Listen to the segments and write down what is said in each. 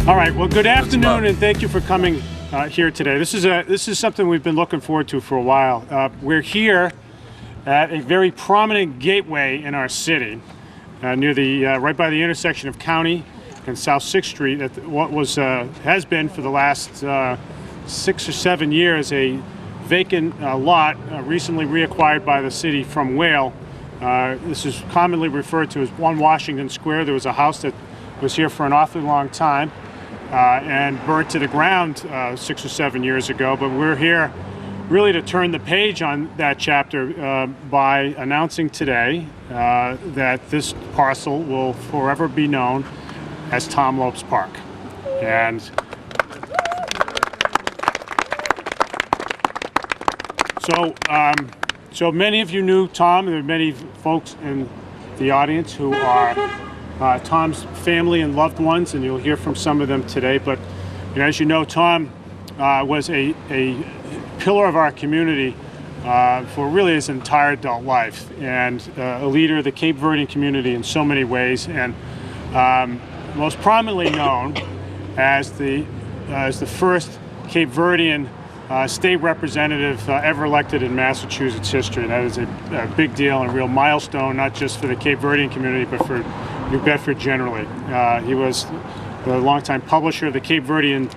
All right, well, good afternoon, and thank you for coming here today. This is something we've been looking forward to for a while. We're here at a very prominent gateway in our city, near the right by the intersection of County and South 6th Street. At what has been for the last 6 or 7 years a vacant lot, recently reacquired by the city from Whale. This is commonly referred to as 1 Washington Square. There was a house that was here for an awfully long time and burnt to the ground 6 or 7 years ago. But we're here really to turn the page on that chapter by announcing today that this parcel will forever be known as Tom Lopes Park. And so many of you knew Tom. There are many folks in the audience who are Tom's family and loved ones, and you'll hear from some of them today. But as you know, Tom was a pillar of our community for really his entire adult life, and a leader of the Cape Verdean community in so many ways, and most prominently known as the first Cape Verdean state representative ever elected in Massachusetts history. That is a big deal and a real milestone, not just for the Cape Verdean community, but for New Bedford generally. He was the longtime publisher of the Cape Verdean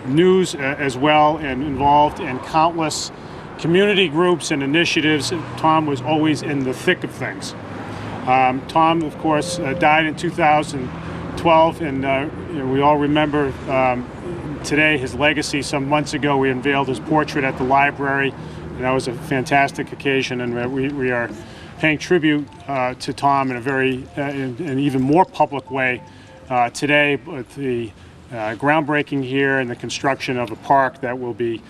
News as well, and involved in countless community groups and initiatives. Tom was always in the thick of things. Tom, of course, died in 2012, and we all remember today his legacy. Some months ago we unveiled his portrait at the library, and that was a fantastic occasion, and we are paying tribute to Tom in a very an even more public way today with the groundbreaking here and the construction of a park that will be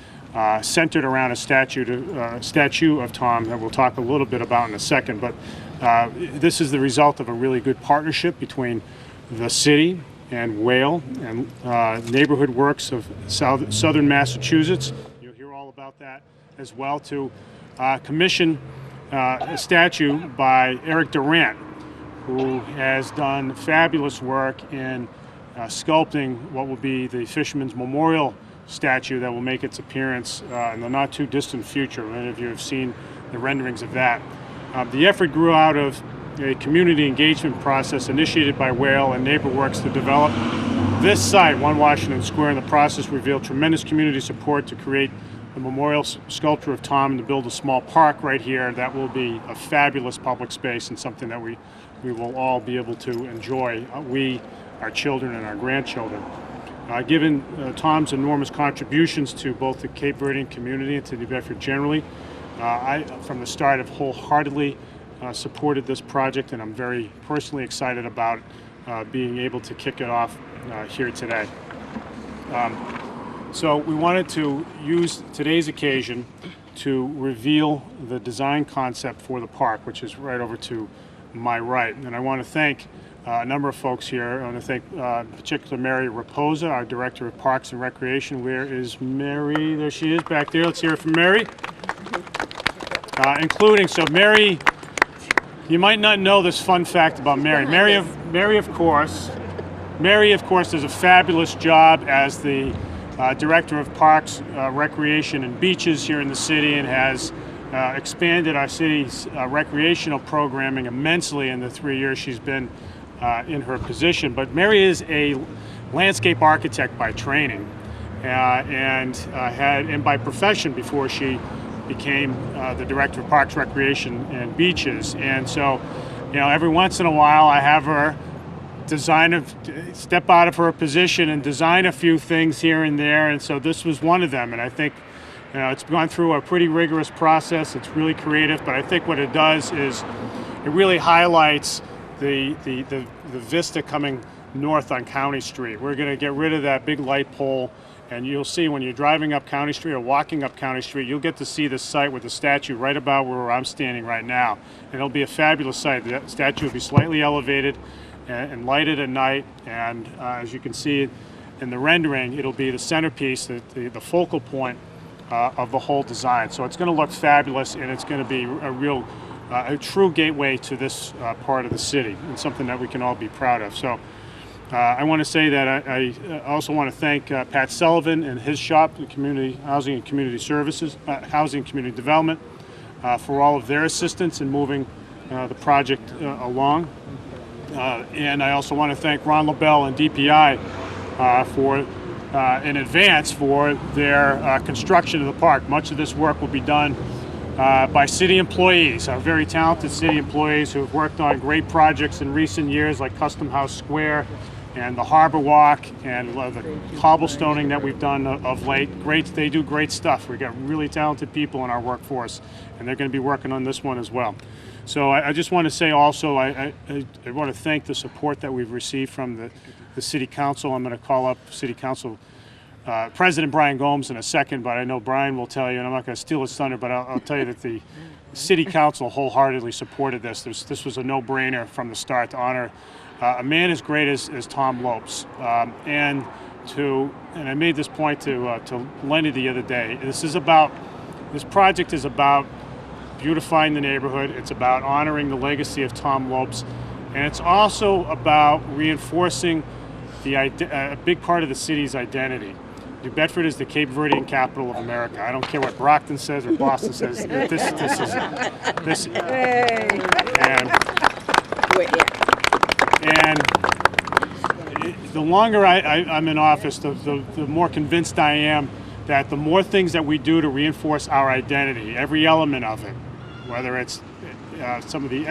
centered around a statue of Tom that we'll talk a little bit about in a second. But this is the result of a really good partnership between the city and Whale and neighborhood works of southern Massachusetts. You'll hear all about that as well, to commission a statue by Eric Durant, who has done fabulous work in sculpting what will be the Fisherman's Memorial statue that will make its appearance in the not too distant future. Many of you have seen the renderings of that. The effort grew out of a community engagement process initiated by Whale and NeighborWorks to develop this site, 1 Washington Square. In the process, revealed tremendous community support to create the memorial sculpture of Tom and to build a small park right here that will be a fabulous public space and something that we will all be able to enjoy, we, our children, and our grandchildren. Given Tom's enormous contributions to both the Cape Verdean community and to New Bedford generally, I, from the start, have wholeheartedly supported this project, and I'm very personally excited about being able to kick it off here today. So we wanted to use today's occasion to reveal the design concept for the park, which is right over to my right. And I want to thank a number of folks here. I want to thank in particular Mary Raposa, our Director of Parks and Recreation. Where is Mary? There she is back there. Let's hear it from Mary. So Mary, you might not know this fun fact about Mary. Mary, of course, does a fabulous job as the Director of Parks, Recreation, and Beaches here in the city, and has expanded our city's recreational programming immensely in the 3 years she's been in her position. But Mary is a landscape architect by training and by profession before she became the Director of Parks, Recreation, and Beaches. And so, every once in a while I have her step out of her position and design a few things here and there, and so this was one of them. And I think it's gone through a pretty rigorous process. It's really creative, but I think what it does is it really highlights the vista coming north on County Street. We're going to get rid of that big light pole, and you'll see when you're driving up County Street or walking up County Street, you'll get to see the site with the statue right about where I'm standing right now. And it'll be a fabulous site. The statue will be slightly elevated and lighted at night, and as you can see in the rendering, it'll be the centerpiece, the focal point of the whole design. So it's going to look fabulous, and it's going to be a true gateway to this part of the city, and something that we can all be proud of. So I want to say that I also want to thank Pat Sullivan and his shop, the Community Housing and Community Services, Housing and Community Development, for all of their assistance in moving the project along. And I also want to thank Ron LaBelle and DPI in advance for their construction of the park. Much of this work will be done by city employees, our very talented city employees who have worked on great projects in recent years like Custom House Square and the Harbor Walk and the cobblestoning that we've done of late. They do great stuff. We've got really talented people in our workforce, and they're going to be working on this one as well. So I just want to say also, I want to thank the support that we've received from the City Council. I'm going to call up City Council President Brian Gomes in a second, but I know Brian will tell you, and I'm not going to steal his thunder, but I'll tell you that the City Council wholeheartedly supported this. This was a no-brainer from the start to honor a man as great as Tom Lopes. And I made this point to Lenny the other day. This project is about beautifying the neighborhood. It's about honoring the legacy of Tom Lopes, and it's also about reinforcing a big part of the city's identity. New Bedford is the Cape Verdean capital of America. I don't care what Brockton says or Boston says. This and the longer I'm in office, the more convinced I am that the more things that we do to reinforce our identity, every element of it, whether it's some of the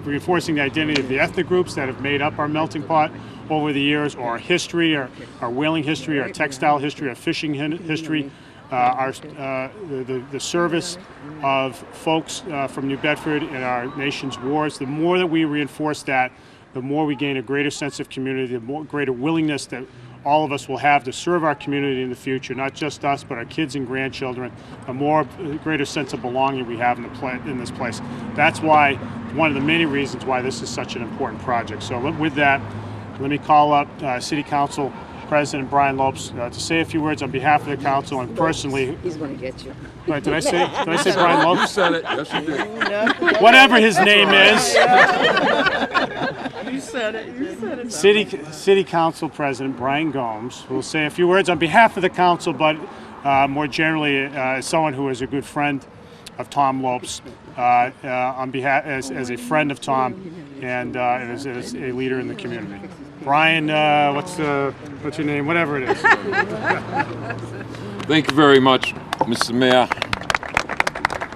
reinforcing the identity of the ethnic groups that have made up our melting pot over the years, or our history, our whaling history, our textile history, our fishing history, the service of folks from New Bedford in our nation's wars. The more that we reinforce that, the more we gain a greater sense of community, the greater willingness that all of us will have to serve our community in the future, not just us, but our kids and grandchildren, a greater sense of belonging we have in this place. That's why, one of the many reasons why this is such an important project. So with that, let me call up City Council President Brian Lopes to say a few words on behalf of the council and personally. He's going to get you. Right, did I say Brian Lopes? You said it. Yes, you did. Whatever his name is. You said it. You said it. City Council President Brian Gomes will say a few words on behalf of the council, but more generally as someone who is a good friend of Tom Lopes, on behalf as a friend of Tom, and as a leader in the community. Brian, what's your name? Whatever it is. Thank you very much, Mr. Mayor.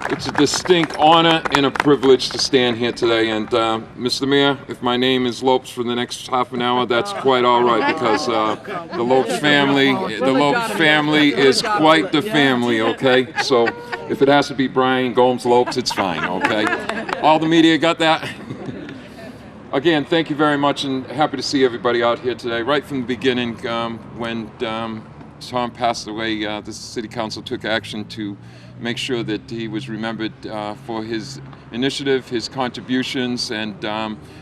It's a distinct honor and a privilege to stand here today. And Mr. Mayor, if my name is Lopes for the next half an hour, that's quite all right, because the Lopes family is quite the family. Okay, so if it has to be Brian Gomes Lopes, it's fine. Okay, all the media got that. Again, thank you very much, and happy to see everybody out here today. Right from the beginning, when Tom passed away, the City Council took action to make sure that he was remembered for his initiative, his contributions, and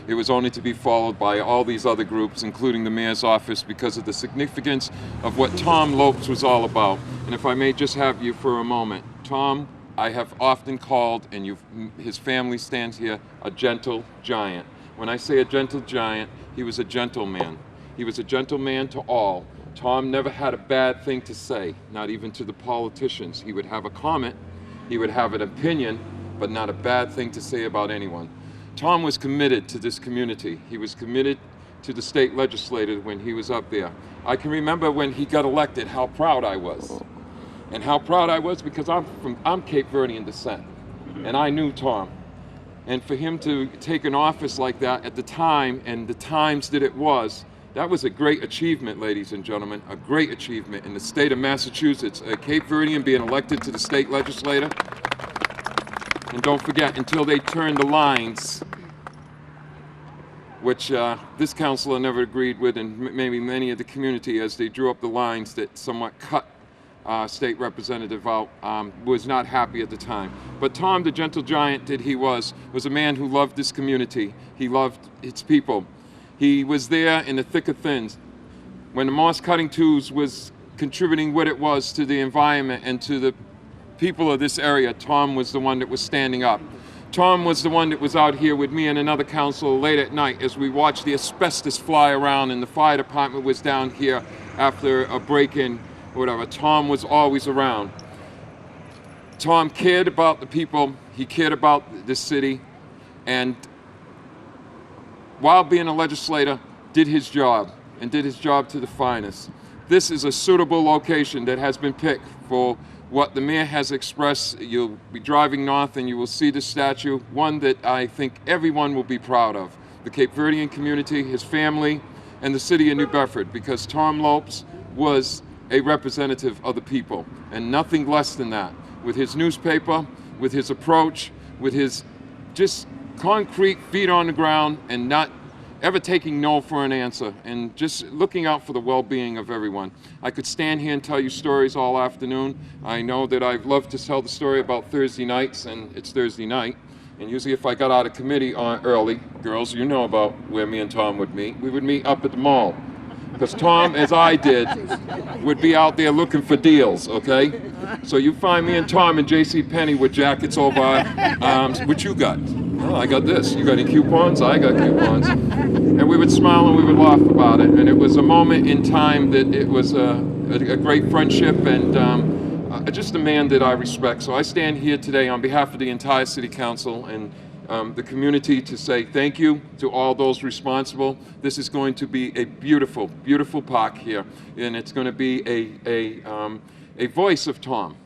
it was only to be followed by all these other groups, including the Mayor's office, because of the significance of what Tom Lopes was all about. And if I may just have you for a moment. Tom, I have often called, and his family stands here, a gentle giant. When I say a gentle giant, he was a gentleman. He was a gentleman to all. Tom never had a bad thing to say, not even to the politicians. He would have a comment, he would have an opinion, but not a bad thing to say about anyone. Tom was committed to this community. He was committed to the state legislature when he was up there. I can remember when he got elected, how proud I was. And how proud I was because I'm Cape Verdean descent, and I knew Tom. And for him to take an office like that at the time, and the times that it was, that was a great achievement, ladies and gentlemen, a great achievement in the state of Massachusetts. Cape Verdean being elected to the state legislature. And don't forget, until they turned the lines, which this councilor never agreed with, and maybe many of the community, as they drew up the lines that somewhat cut state representative out, was not happy at the time. But Tom, the gentle giant that he was a man who loved this community. He loved its people. He was there in the thick of things. When the moss cutting tools was contributing what it was to the environment and to the people of this area, Tom was the one that was standing up. Tom was the one that was out here with me and another councilor late at night as we watched the asbestos fly around, and the fire department was down here after a break-in or whatever. Tom was always around. Tom cared about the people, he cared about the city, and while being a legislator, did his job, and did his job to the finest. This is a suitable location that has been picked for what the mayor has expressed. You'll be driving north and you will see the statue, one that I think everyone will be proud of. The Cape Verdean community, his family, and the city of New Bedford, because Tom Lopes was a representative of the people, and nothing less than that. With his newspaper, with his approach, with his just concrete feet on the ground, and not ever taking no for an answer, and just looking out for the well-being of everyone. I could stand here and tell you stories all afternoon. I know that I've loved to tell the story about Thursday nights, and it's Thursday night. And usually if I got out of committee early, girls, you know about where me and Tom would meet. We would meet up at the mall. Because Tom, as I did, would be out there looking for deals, okay? So you find me and Tom and J.C. Penney with jackets over our arms. What you got? Oh, I got this. You got any coupons? I got coupons. And we would smile and we would laugh about it. And it was a moment in time that it was a great friendship, and just a man that I respect. So I stand here today on behalf of the entire City Council and the community to say thank you to all those responsible. This is going to be a beautiful, beautiful park here, and it's going to be a voice of Tom.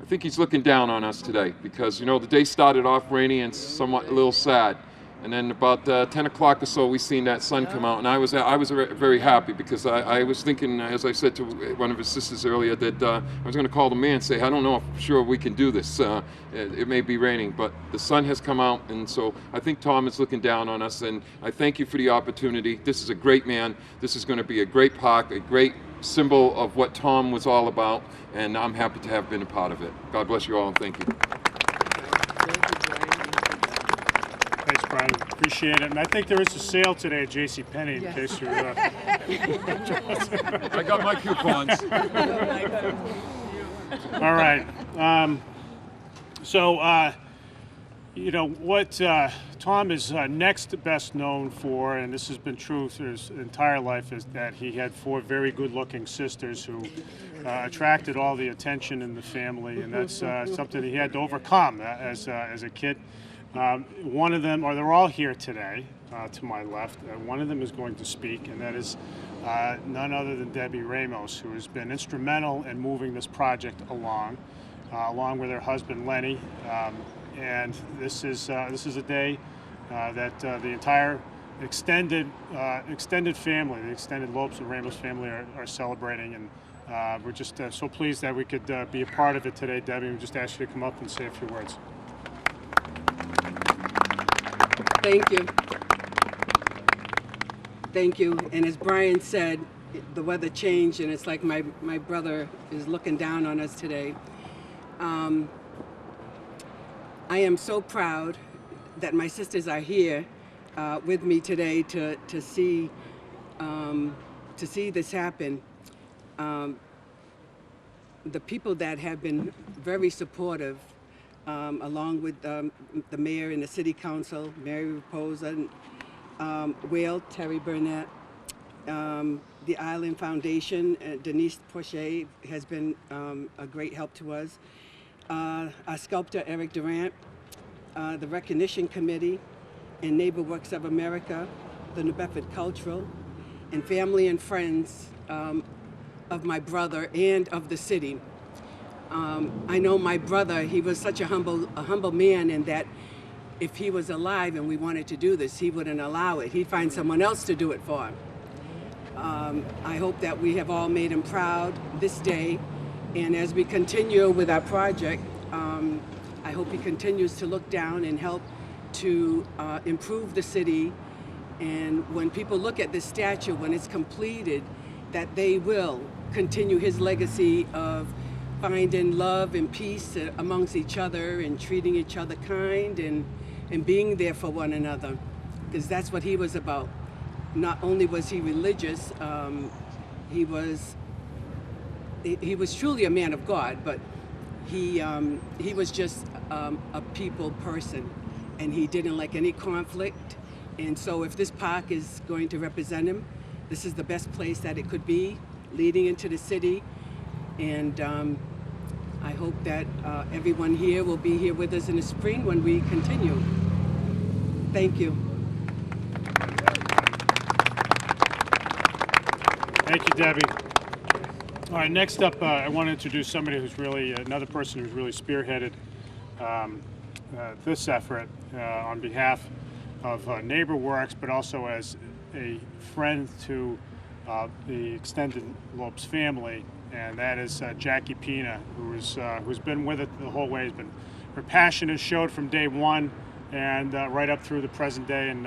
I think he's looking down on us today because, you know, the day started off rainy and somewhat a little sad. And then about 10 o'clock or so, we seen that sun come out, and I was very happy because I was thinking, as I said to one of his sisters earlier, that I was going to call the mayor and say, I don't know if sure we can do this. It may be raining, but the sun has come out, and so I think Tom is looking down on us, and I thank you for the opportunity. This is a great man. This is going to be a great park, a great symbol of what Tom was all about, and I'm happy to have been a part of it. God bless you all, and thank you. Thanks, Brian. Appreciate it. And I think there is a sale today at J.C. Penney in case you're. I got my coupons. All right. You know what Tom is next best known for, and this has been true through his entire life, is that he had 4 very good-looking sisters who attracted all the attention in the family, and that's something he had to overcome as a kid. One of them, or they're all here today, to my left. One of them is going to speak, and that is none other than Debbie Ramos, who has been instrumental in moving this project along with her husband Lenny. And this is a day that the entire extended family, the extended Lopes and Ramos family, are celebrating, and we're just so pleased that we could be a part of it today. Debbie, we just ask you to come up and say a few words. Thank you. Thank you. And as Brian said, the weather changed, and it's like my brother is looking down on us today. I am so proud that my sisters are here with me today to see this happen. The people that have been very supportive, along with the mayor and the city council, Mary Raposa, Whale, Terry Burnett, the Island Foundation, Denise Poche has been a great help to us. Our sculptor, Eric Durant, the Recognition Committee, and Neighbor Works of America, the New Bedford Cultural, and family and friends of my brother and of the city. I know my brother, he was such a humble man, in that if he was alive and we wanted to do this, he wouldn't allow it. He'd find someone else to do it for him. I hope that we have all made him proud this day, and as we continue with our project, I hope he continues to look down and help to improve the city, and when people look at this statue, when it's completed, that they will continue his legacy of finding love and peace amongst each other, and treating each other kind, and being there for one another, because that's what he was about. Not only was he religious, he was truly a man of God, but He was just a people person, and he didn't like any conflict. And so if this park is going to represent him, this is the best place that it could be, leading into the city. And I hope that everyone here will be here with us in the spring when we continue. Thank you. Thank you, Debbie. All right, next up, I want to introduce somebody who's really, another person who's really spearheaded this effort on behalf of NeighborWorks, but also as a friend to the extended Lopes family, and that is Jackie Pina, who's been with it the whole way. Her passion is showed from day one and right up through the present day, and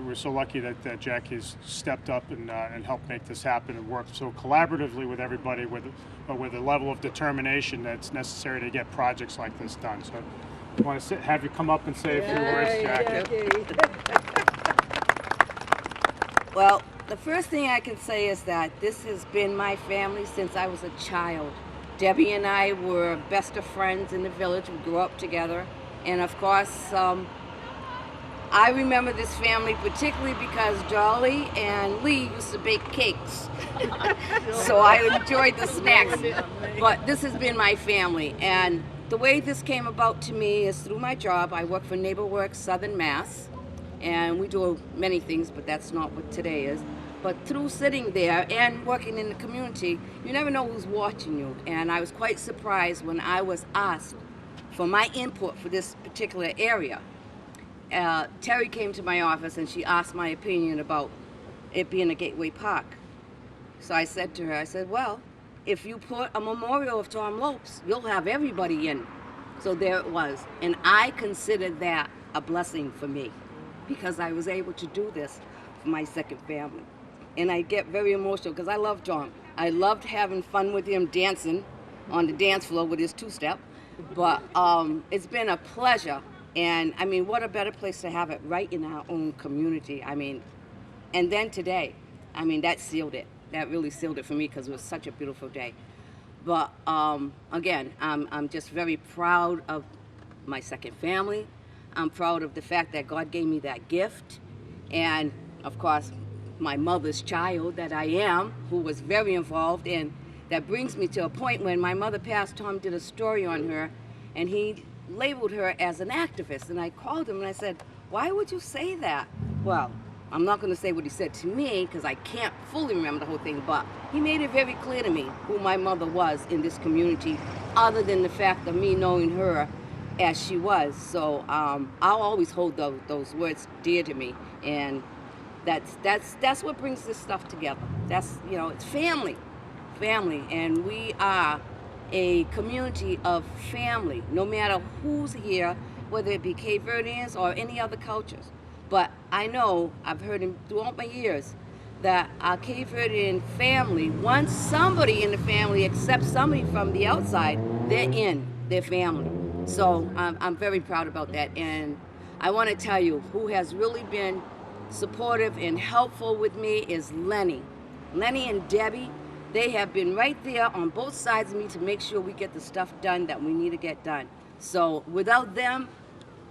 we're so lucky that Jackie has stepped up and helped make this happen and worked so collaboratively with everybody with a level of determination that's necessary to get projects like this done. So I want to have you come up and say a few words, Jackie. Well, the first thing I can say is that this has been my family since I was a child. Debbie and I were best of friends in the village. We grew up together. And of course, I remember this family particularly because Dolly and Lee used to bake cakes. So I enjoyed the snacks. But this has been my family. And the way this came about to me is through my job. I work for NeighborWorks Southern Mass. And we do many things, but that's not what today is. But through sitting there and working in the community, you never know who's watching you. And I was quite surprised when I was asked for my input for this particular area. Terry came to my office and she asked my opinion about it being a gateway park. So I said to her, I said, well, if you put a memorial of Tom Lopes, you'll have everybody in. So there it was. And I considered that a blessing for me because I was able to do this for my second family. And I get very emotional because I love Tom. I loved having fun with him dancing on the dance floor with his two-step. But it's been a pleasure. And I mean, what a better place to have it right in our own community. I mean, and then today, I mean, that sealed it. That really sealed it for me because it was such a beautiful day. But again, I'm just very proud of my second family. I'm proud of the fact that God gave me that gift. And of course, my mother's child that I am, who was very involved. And that brings me to a point when my mother passed, Tom did a story on her, and he labeled her as an activist. And I called him and I said, why would you say that? Well, I'm not going to say what he said to me because I can't fully remember the whole thing, but he made it very clear to me who my mother was in this community, other than the fact of me knowing her as she was. So I'll always hold those words dear to me, and that's what brings this stuff together. That's, you know, it's family, and we are a community of family, no matter who's here, whether it be Cape Verdeans or any other cultures. But I know, I've heard him throughout my years, that our Cape Verdean family, once somebody in the family accepts somebody from the outside, they're in their family. So I'm very proud about that. And I want to tell you, who has really been supportive and helpful with me is Lenny. Lenny and Debbie, they have been right there on both sides of me to make sure we get the stuff done that we need to get done. So without them,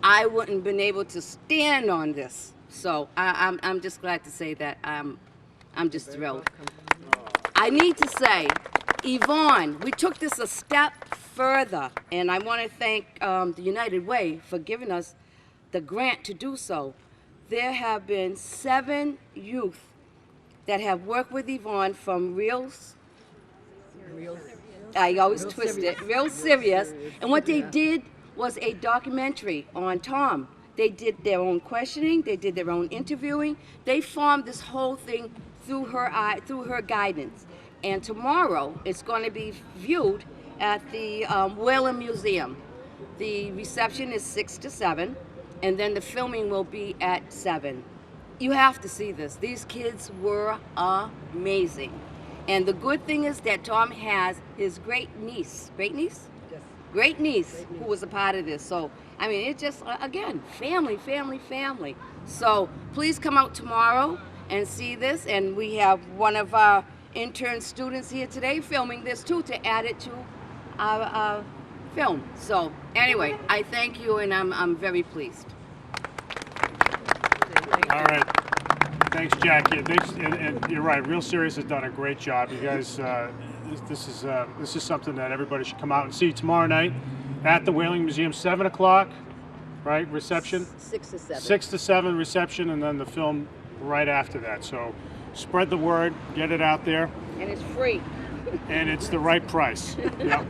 I wouldn't have been able to stand on this. So I'm just glad to say that I'm just thrilled. I need to say, Yvonne, we took this a step further, and I want to thank the United Way for giving us the grant to do so. There have been 7 youth that have worked with Yvonne from I always twist it, Real Serious, and what they did was a documentary on Tom. They did their own questioning, they did their own interviewing, they formed this whole thing through her guidance. And tomorrow it's going to be viewed at the Whalen Museum. The reception is 6 to 7, and then the filming will be at 7. You have to see this. These kids were amazing. And the good thing is that Tom has his great niece, yes. Great niece, who was a part of this. So, I mean, it's just, again, family. So please come out tomorrow and see this. And we have one of our intern students here today filming this too, to add it to film. So anyway, I thank you, and I'm very pleased. All right. Thanks, Jackie. And you're right. Real Serious has done a great job. You guys, this is something that everybody should come out and see tomorrow night at the Whaling Museum, 7 o'clock, right? Reception. 6 to 7. 6 to 7 reception, and then the film right after that. So spread the word, get it out there, And it's free. and it's the right price. Yep.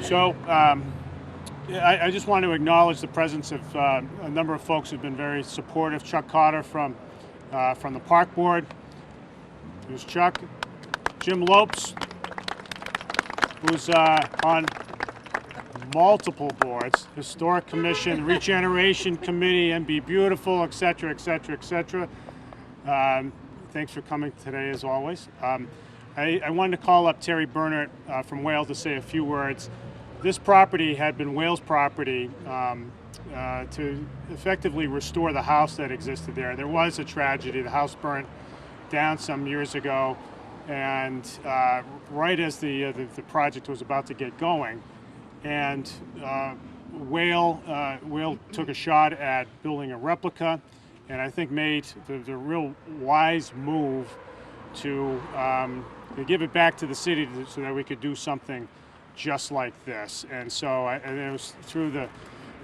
So I just want to acknowledge the presence of a number of folks who've been very supportive. Chuck Carter from the Park Board. There's Chuck. Jim Lopes, who's on multiple boards, Historic Commission, Regeneration Committee, MB Beautiful, et cetera, et cetera, et cetera. Thanks for coming today, as always. I wanted to call up Terry Bernert from Wales to say a few words. This property had been Wales property to effectively restore the house that existed there. There was a tragedy. The house burnt down some years ago, and right as the project was about to get going, and Whale took a shot at building a replica, and I think made the real wise move to give it back to the city so that we could do something just like this. And so and it was through the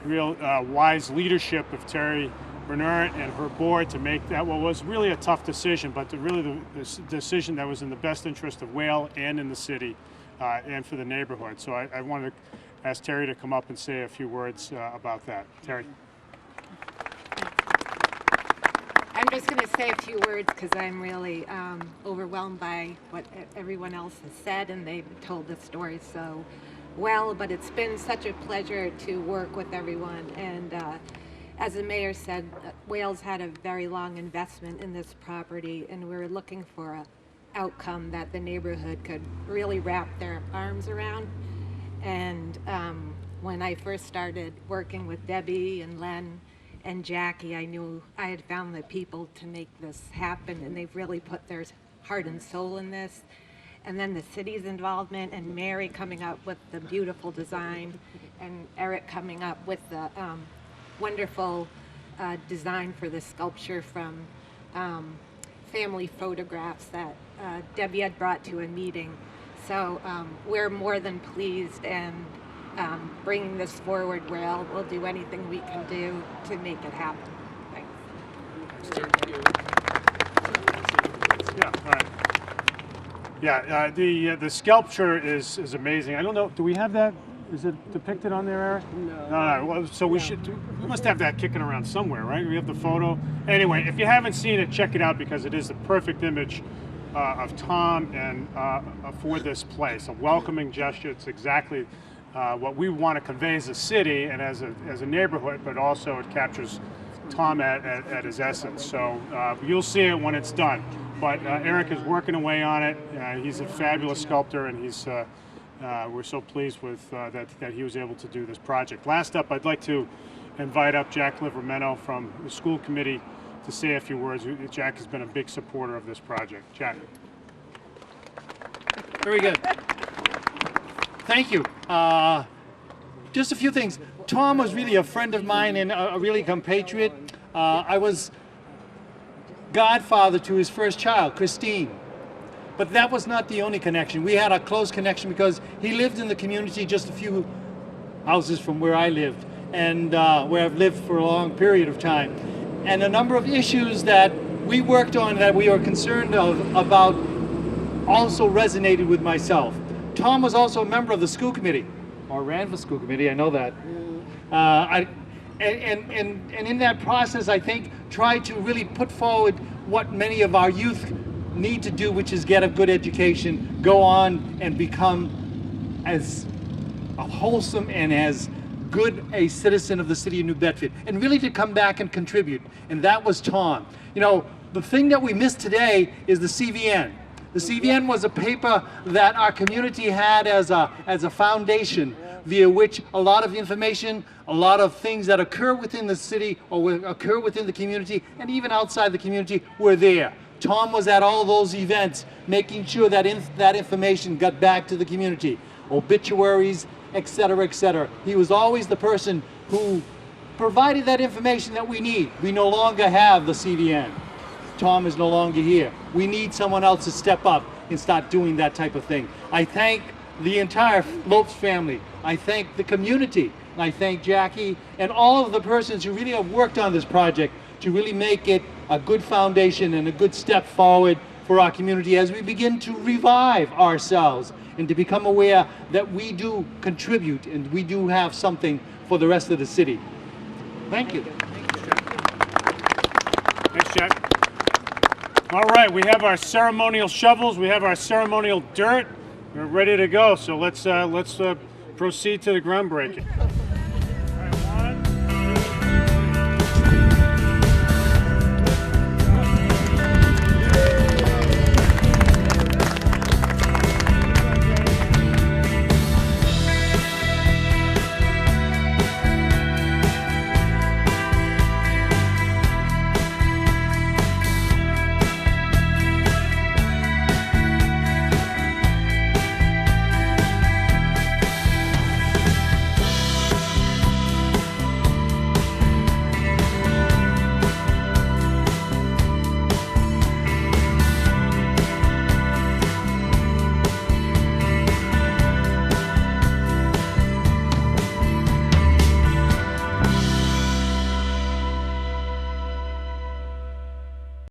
real wise leadership of Terry Bernard and her board to make that what was really a tough decision, but the decision that was in the best interest of Whale and in the city and for the neighborhood. So I wanted to ask Terry to come up and say a few words about that. Terry. I'm just going to say a few words because I'm really overwhelmed by what everyone else has said, and they've told the story so well. But it's been such a pleasure to work with everyone. And as the mayor said, Wales had a very long investment in this property, and we were looking for an outcome that the neighborhood could really wrap their arms around. And when I first started working with Debbie and Len and Jackie, I knew I had found the people to make this happen, and they've really put their heart and soul in this. And then the city's involvement, and Mary coming up with the beautiful design, and Eric coming up with the wonderful design for the sculpture from family photographs that Debbie had brought to a meeting. So we're more than pleased, and bringing this forward, we'll do anything we can do to make it happen. Thanks. Yeah, all right. Yeah, the sculpture is amazing. I don't know, do we have that? Is it depicted on there, Eric? No. No. Well, so we must have that kicking around somewhere, right? We have the photo. Anyway, if you haven't seen it, check it out because it is the perfect image of Tom and for this place. A welcoming gesture. It's exactly what we want to convey as a city and as a neighborhood, but also it captures Tom at his essence. So you'll see it when it's done. But Eric is working away on it. He's a fabulous sculptor, and we're so pleased with that he was able to do this project. Last up, I'd like to invite up Jack Livermeno from the school committee to say a few words. Jack has been a big supporter of this project. Jack. Very good. Thank you. Just a few things. Tom was really a friend of mine and a really compatriot. I was godfather to his first child, Christine. But that was not the only connection. We had a close connection because he lived in the community just a few houses from where I lived, and where I've lived for a long period of time. And a number of issues that we worked on that we were concerned about also resonated with myself. Tom was also a member of the school committee, or ran for school committee, I know that. And in that process, I think, tried to really put forward what many of our youth need to do, which is get a good education, go on and become as wholesome and as good a citizen of the city of New Bedford, and really to come back and contribute. And that was Tom. You know, the thing that we missed today is the CVN. The CVN was a paper that our community had as a foundation via which a lot of information, a lot of things that occur within the city or occur within the community and even outside the community were there. Tom was at all those events making sure that that information got back to the community. obituaries, etc., etc. He was always the person who provided that information that we need. We no longer have the CDN. Tom is no longer here. We need someone else to step up and start doing that type of thing. I thank the entire Lopes family. I thank the community. I thank Jackie and all of the persons who really have worked on this project to really make it a good foundation and a good step forward for our community as we begin to revive ourselves and to become aware that we do contribute and we do have something for the rest of the city. Thank you. Thanks, Jack. All right, we have our ceremonial shovels, we have our ceremonial dirt. We're ready to go, so let's proceed to the groundbreaking.